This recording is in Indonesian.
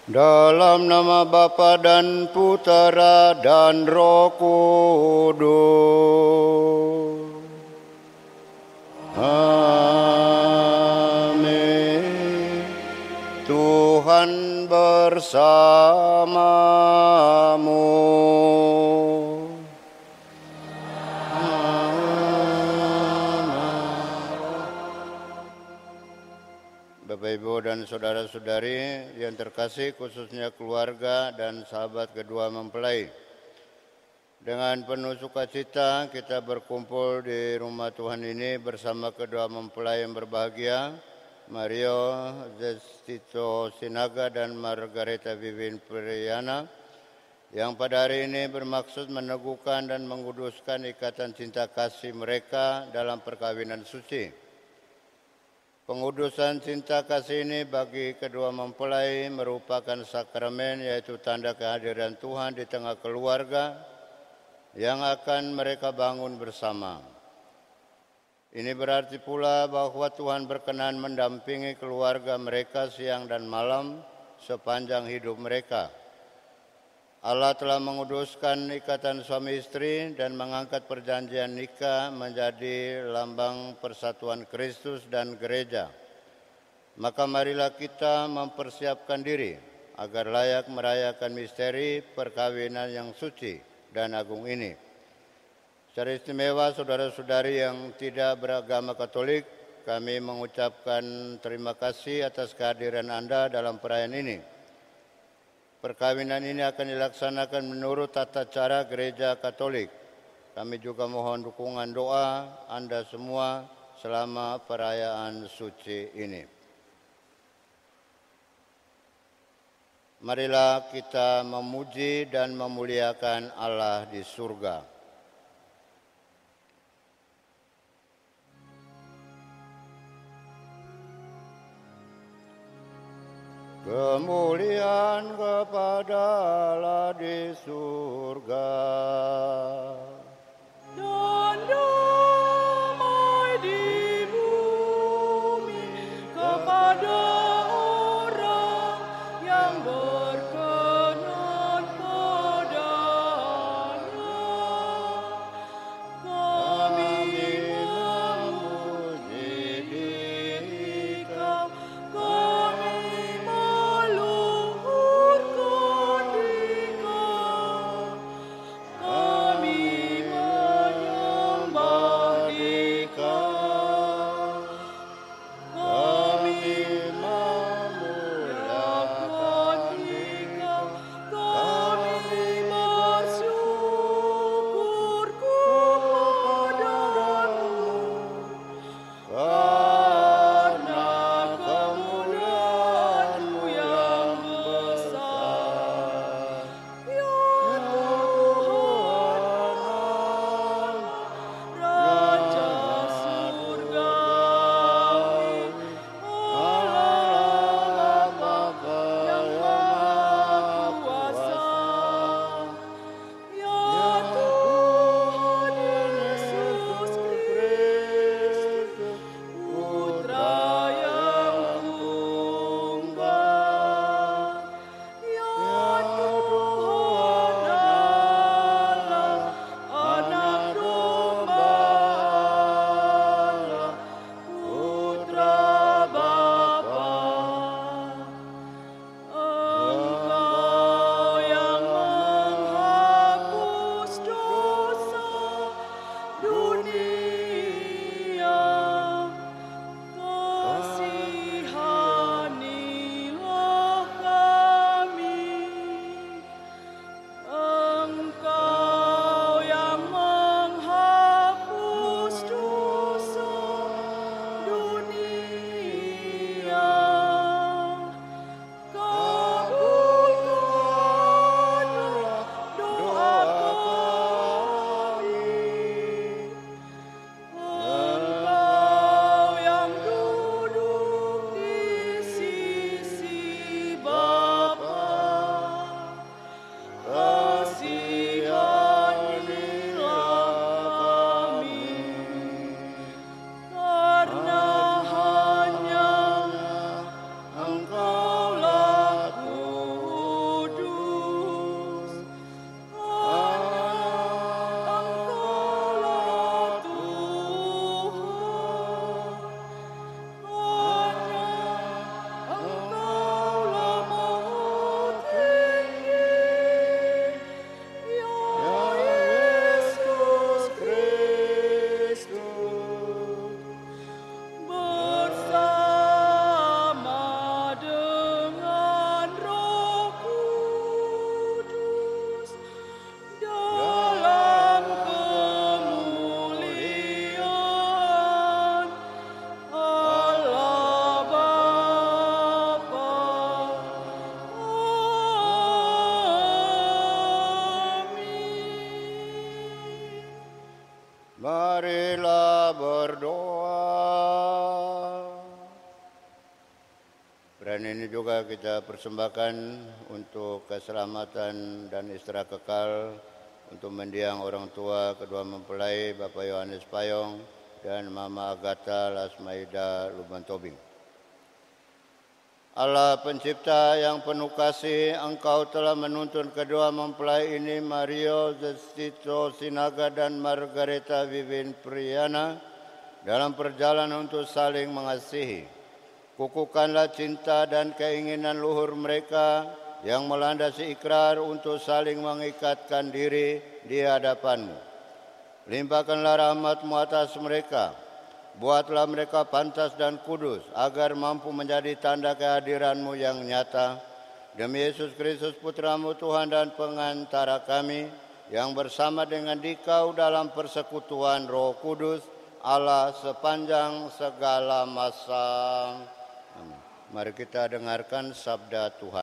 Dalam nama Bapa dan Putera dan Roh Kudus. Amin. Tuhan bersamamu. Bapak, Ibu, dan saudara-saudari yang terkasih, khususnya keluarga dan sahabat kedua mempelai. Dengan penuh sukacita kita berkumpul di rumah Tuhan ini bersama kedua mempelai yang berbahagia, Mario Zestito Sinaga dan Margareta Vivin Priyana, yang pada hari ini bermaksud meneguhkan dan menguduskan ikatan cinta kasih mereka dalam perkawinan suci. Pengudusan cinta kasih ini bagi kedua mempelai merupakan sakramen, yaitu tanda kehadiran Tuhan di tengah keluarga yang akan mereka bangun bersama. Ini berarti pula bahwa Tuhan berkenan mendampingi keluarga mereka siang dan malam sepanjang hidup mereka. Allah telah menguduskan ikatan suami istri dan mengangkat perjanjian nikah menjadi lambang persatuan Kristus dan gereja. Maka marilah kita mempersiapkan diri agar layak merayakan misteri perkawinan yang suci dan agung ini. Secara istimewa saudara-saudari yang tidak beragama Katolik, kami mengucapkan terima kasih atas kehadiran Anda dalam perayaan ini. Perkawinan ini akan dilaksanakan menurut tata cara Gereja Katolik. Kami juga mohon dukungan doa Anda semua selama perayaan suci ini. Marilah kita memuji dan memuliakan Allah di surga. Kemuliaan kepada Allah di surga. Dan damai di bumi kepada orang yang berkenan padanya. Kami memuji Dikau, kami meluhurkan Dikau, kami Marilah berdoa. Dan ini juga kita persembahkan untuk keselamatan dan istirahat kekal untuk mendiang orang tua kedua mempelai Bapak Yohanes Payong dan Mama Agatha Lasmaida Luban Tobing. Allah pencipta yang penuh kasih, Engkau telah menuntun kedua mempelai ini, Mario Zestito Sinaga dan Margareta Vivin Priana, dalam perjalanan untuk saling mengasihi. Kukuhkanlah cinta dan keinginan luhur mereka yang melandasi ikrar untuk saling mengikatkan diri di hadapan-Mu. Limpahkanlah rahmat-Mu atas mereka. Buatlah mereka pantas dan kudus agar mampu menjadi tanda kehadiran-Mu yang nyata. Demi Yesus Kristus Putra-Mu Tuhan dan pengantara kami, yang bersama dengan Dikau dalam persekutuan Roh Kudus, Allah sepanjang segala masa. Amin. Mari kita dengarkan sabda Tuhan.